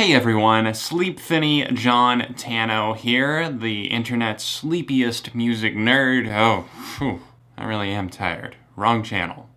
Hey everyone, Sleep Thinny John Tano here, the internet's sleepiest music nerd. Oh, phew, I really am tired. Wrong channel.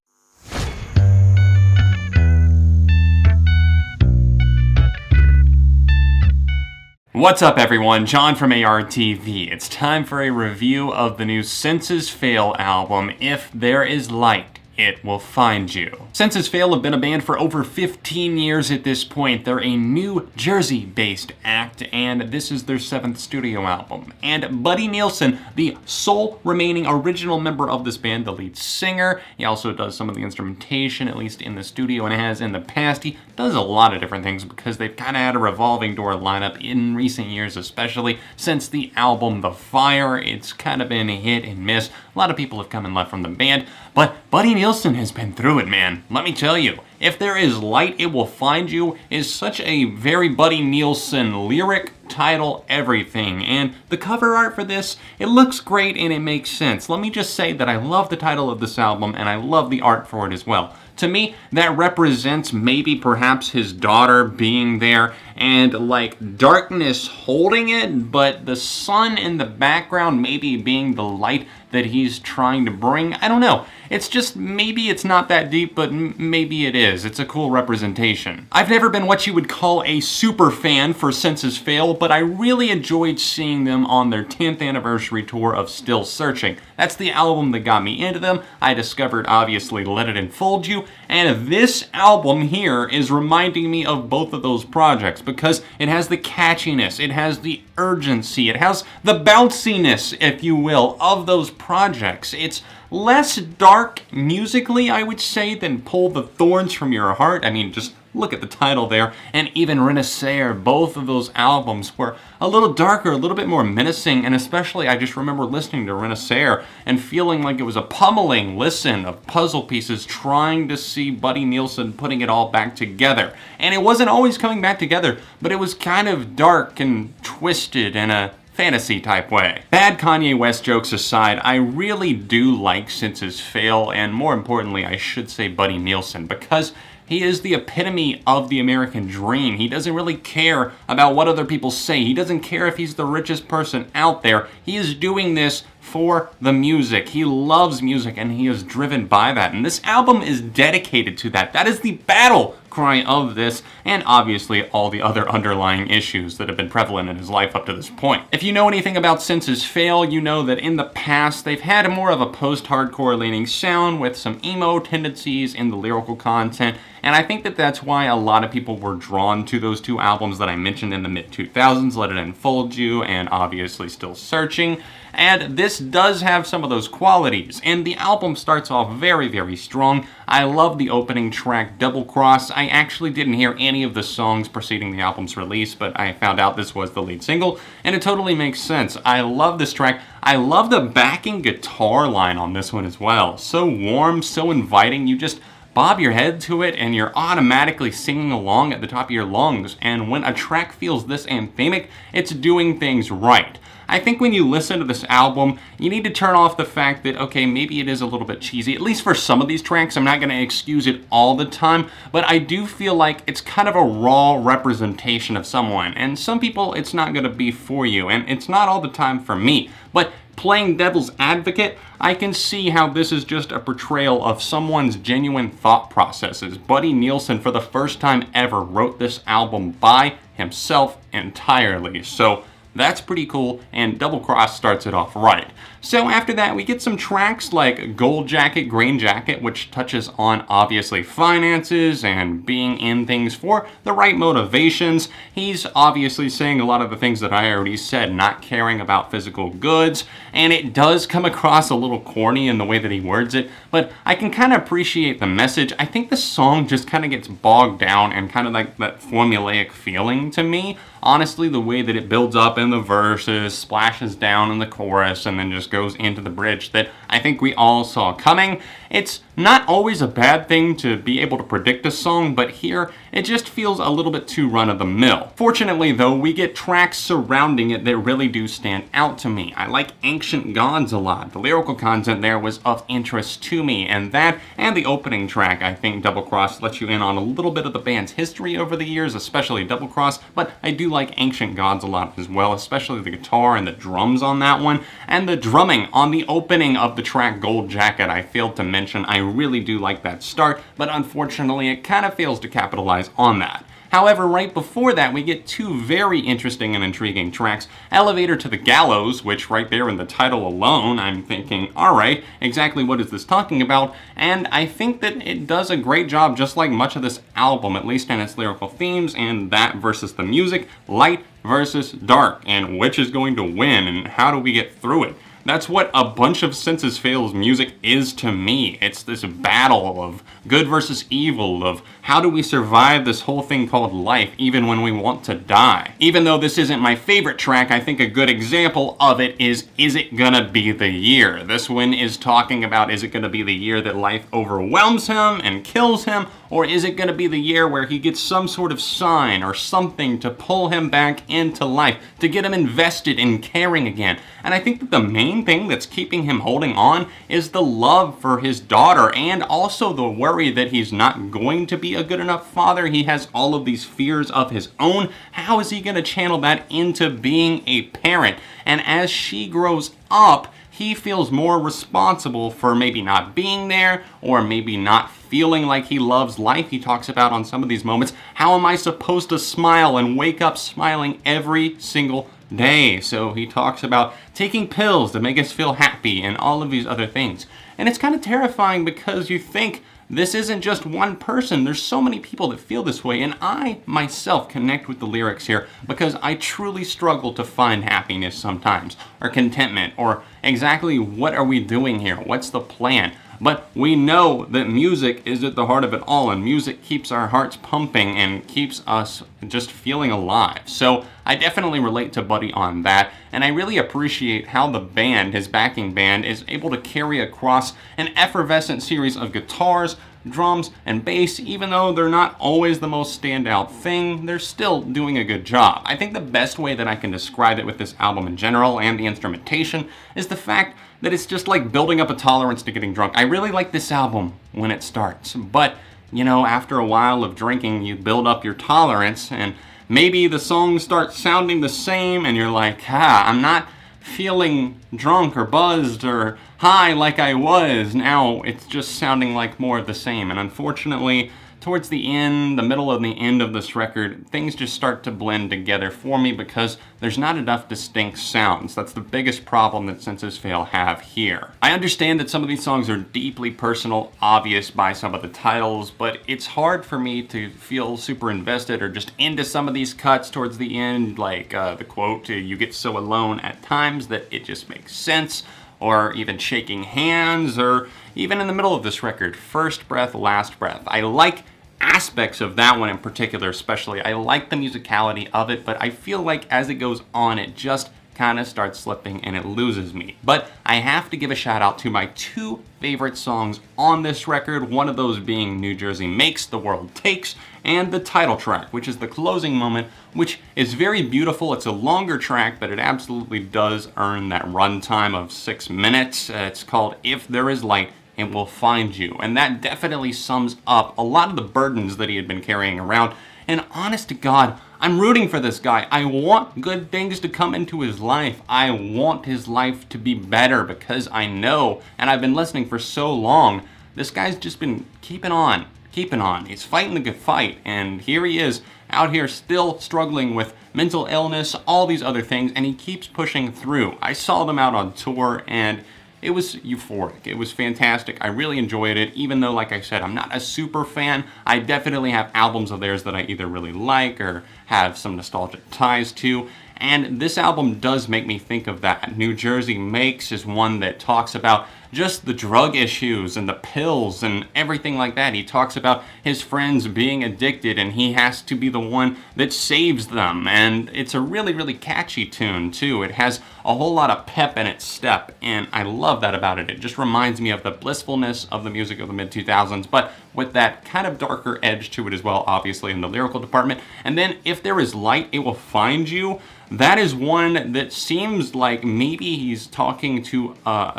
What's up everyone, John from ARTV. It's time for a review of the new Senses Fail album, If There Is Light, It Will Find You. Senses Fail have been a band for over 15 years at this point. They're a New Jersey-based act, and this is their 7th studio album. And Buddy Nielsen, the sole remaining original member of this band, the lead singer, he also does some of the instrumentation, at least in the studio, and has in the past. He does a lot of different things because they've kind of had a revolving door lineup in recent years, especially since the album The Fire. It's kind of been a hit and miss. A lot of people have come and left from the band, but Buddy Nielsen has been through it, man. Let me tell you, If There Is Light, It Will Find You is such a very Buddy Nielsen lyric, title, everything. And the cover art for this, it looks great and it makes sense. Let me just say that I love the title of this album and I love the art for it as well. To me, that represents maybe perhaps his daughter being there and like darkness holding it, but the sun in the background maybe being the light that he's trying to bring. I don't know. It's just, maybe it's not that deep, but maybe it is. It's a cool representation. I've never been what you would call a super fan for Senses Fail, but I really enjoyed seeing them on their 10th anniversary tour of Still Searching. That's the album that got me into them. I discovered, obviously, Let It Enfold You, and this album here is reminding me of both of those projects because it has the catchiness, it has the urgency, it has the bounciness, if you will, of those projects. It's less dark musically, I would say, than Pull the Thorns from Your Heart. I mean, just look at the title there. And even Renaissance, both of those albums were a little darker, a little bit more menacing, and especially I just remember listening to Renaissance and feeling like it was a pummeling listen of puzzle pieces trying to see Buddy Nielsen putting it all back together. And it wasn't always coming back together, but it was kind of dark and twisted in a fantasy type way. Bad Kanye West jokes aside, I really do like Senses Fail, and more importantly, I should say Buddy Nielsen, because he is the epitome of the American dream. He doesn't really care about what other people say. He doesn't care if he's the richest person out there. He is doing this for the music. He loves music and he is driven by that. And this album is dedicated to that. That is the battle cry of this, and obviously all the other underlying issues that have been prevalent in his life up to this point. If you know anything about Senses Fail, you know that in the past they've had more of a post-hardcore leaning sound with some emo tendencies in the lyrical content, and I think that that's why a lot of people were drawn to those two albums that I mentioned in the mid-2000s, Let It Enfold You and obviously Still Searching. And this does have some of those qualities, and the album starts off very, very strong. I love the opening track, Double Cross. I actually didn't hear any of the songs preceding the album's release, but I found out this was the lead single, and it totally makes sense. I love this track. I love the backing guitar line on this one as well. So warm, so inviting, you just bob your head to it and you're automatically singing along at the top of your lungs, and when a track feels this anthemic, it's doing things right. I think when you listen to this album, you need to turn off the fact that, okay, maybe it is a little bit cheesy, at least for some of these tracks. I'm not going to excuse it all the time, but I do feel like it's kind of a raw representation of someone, and some people it's not going to be for you, and it's not all the time for me. But playing devil's advocate, I can see how this is just a portrayal of someone's genuine thought processes. Buddy Nielsen, for the first time ever, wrote this album by himself entirely. So that's pretty cool, and Double Cross starts it off right. So after that, we get some tracks like Gold Jacket, Green Jacket, which touches on obviously finances and being in things for the right motivations. He's obviously saying a lot of the things that I already said, not caring about physical goods, and it does come across a little corny in the way that he words it, but I can kind of appreciate the message. I think the song just kind of gets bogged down and kind of like that formulaic feeling to me. Honestly, the way that it builds up in the verses, splashes down in the chorus, and then just goes into the bridge that I think we all saw coming. It's Not always a bad thing to be able to predict a song, but here it just feels a little bit too run-of-the-mill. Fortunately though, we get tracks surrounding it that really do stand out to me. I like Ancient Gods a lot. The lyrical content there was of interest to me, and that and the opening track, I think Double Cross lets you in on a little bit of the band's history over the years, especially Double Cross, but I do like Ancient Gods a lot as well, especially the guitar and the drums on that one, and the drumming on the opening of the track Gold Jacket I failed to mention. I really do like that start, but unfortunately it kind of fails to capitalize on that. However, right before that, we get two very interesting and intriguing tracks. Elevator to the Gallows, which right there in the title alone, I'm thinking, alright, exactly what is this talking about? And I think that it does a great job, just like much of this album, at least in its lyrical themes, and that versus the music, light versus dark, and which is going to win, and how do we get through it? That's what a bunch of Senses Fail's music is to me. It's this battle of good versus evil, of how do we survive this whole thing called life even when we want to die. Even though this isn't my favorite track, I think a good example of it is It Gonna Be the Year? This one is talking about, is it gonna be the year that life overwhelms him and kills him, or is it gonna be the year where he gets some sort of sign or something to pull him back into life, to get him invested in caring again? And I think that the main thing that's keeping him holding on is the love for his daughter, and also the worry that he's not going to be a good enough father. He has all of these fears of his own. How is he going to channel that into being a parent? And as she grows up, he feels more responsible for maybe not being there, or maybe not feeling like he loves life. He talks about on some of these moments, how am I supposed to smile and wake up smiling every single day? So he talks about taking pills to make us feel happy and all of these other things. And it's kind of terrifying because you think this isn't just one person. There's so many people that feel this way, and I myself connect with the lyrics here because I truly struggle to find happiness sometimes, or contentment, or exactly what are we doing here? What's the plan? But we know that music is at the heart of it all, and music keeps our hearts pumping and keeps us just feeling alive. So I definitely relate to Buddy on that, and I really appreciate how the band, his backing band, is able to carry across an effervescent series of guitars, drums, and bass. Even though they're not always the most standout thing, they're still doing a good job. I think the best way that I can describe it with this album in general and the instrumentation is the fact that it's just like building up a tolerance to getting drunk. I really like this album when it starts, but you know, after a while of drinking, you build up your tolerance, and maybe the songs start sounding the same, and you're like, I'm not feeling drunk or buzzed or high like I was. Now it's just sounding like more of the same. And unfortunately, towards the end, the middle and the end of this record, things just start to blend together for me because there's not enough distinct sounds. That's the biggest problem that Senses Fail have here. I understand that some of these songs are deeply personal, obvious by some of the titles, but it's hard for me to feel super invested or just into some of these cuts towards the end, like the quote, "You get so alone at times that it just makes sense," or even Shaking Hands, or even in the middle of this record, First Breath, Last Breath. I like aspects of that one in particular especially. I like the musicality of it, but I feel like as it goes on, it just kind of starts slipping and it loses me. But I have to give a shout out to my two favorite songs on this record, one of those being New Jersey Makes, The World Takes, and the title track, which is the closing moment, which is very beautiful. It's a longer track, but it absolutely does earn that runtime of 6 minutes. It's called If There Is Light, It Will Find You, and that definitely sums up a lot of the burdens that he had been carrying around. And honest to God, I'm rooting for this guy. I want good things to come into his life. I want his life to be better because I know, and I've been listening for so long, this guy's just been keeping on. He's fighting the good fight, and here he is out here still struggling with mental illness, all these other things, and he keeps pushing through. I saw them out on tour, and it was euphoric. It was fantastic. I really enjoyed it, even though, like I said, I'm not a super fan. I definitely have albums of theirs that I either really like or have some nostalgic ties to. And this album does make me think of that. New Jersey Makes is one that talks about just the drug issues and the pills and everything like that. He talks about his friends being addicted and he has to be the one that saves them. And it's a really, really catchy tune too. It has a whole lot of pep in its step, and I love that about it. It just reminds me of the blissfulness of the music of the mid-2000s, but with that kind of darker edge to it as well, obviously, in the lyrical department. And then If There Is Light, It Will Find You. That is one that seems like maybe he's talking to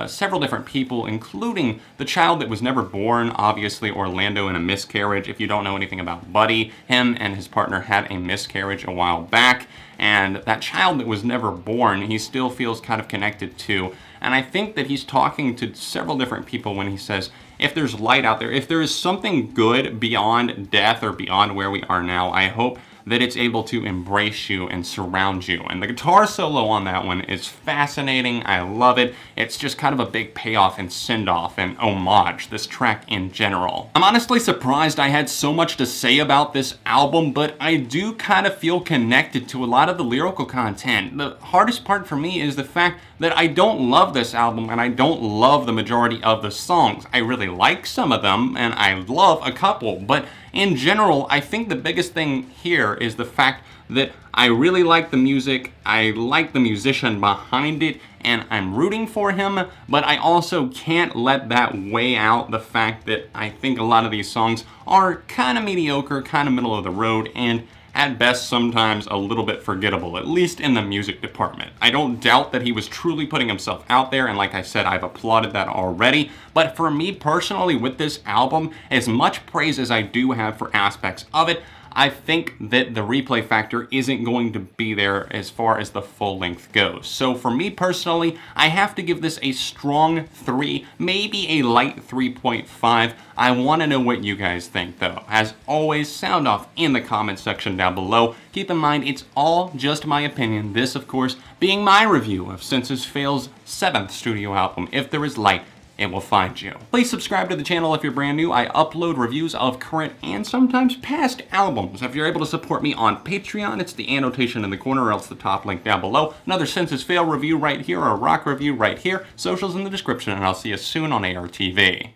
several different people, including the child that was never born, obviously Orlando, in a miscarriage. If you don't know anything about Buddy, him and his partner had a miscarriage a while back, and that child that was never born, he still feels kind of connected to. And I think that he's talking to several different people when he says, if there's light out there, if there is something good beyond death or beyond where we are now, I hope that it's able to embrace you and surround you. And the guitar solo on that one is fascinating. I love it. It's just kind of a big payoff and send-off and homage, this track in general. I'm honestly surprised I had so much to say about this album, but I do kind of feel connected to a lot of the lyrical content. The hardest part for me is the fact that I don't love this album and I don't love the majority of the songs. I really like some of them and I love a couple, but in general, I think the biggest thing here is the fact that I really like the music, I like the musician behind it, and I'm rooting for him, but I also can't let that weigh out the fact that I think a lot of these songs are kind of mediocre, kind of middle of the road, and at best sometimes a little bit forgettable, at least in the music department. I don't doubt that he was truly putting himself out there, and like I said, I've applauded that already, but for me personally with this album, as much praise as I do have for aspects of it, I think that the replay factor isn't going to be there as far as the full length goes. So for me personally, I have to give this a strong 3, maybe a light 3.5. I want to know what you guys think though. As always, sound off in the comment section down below. Keep in mind, it's all just my opinion. This, of course, being my review of Senses Fail's 7th studio album, If There Is Light, It Will Find You. Please subscribe to the channel if you're brand new. I upload reviews of current and sometimes past albums. If you're able to support me on Patreon, it's the annotation in the corner or else the top link down below. Another Senses Fail review right here or a rock review right here. Socials in the description, and I'll see you soon on ARTV.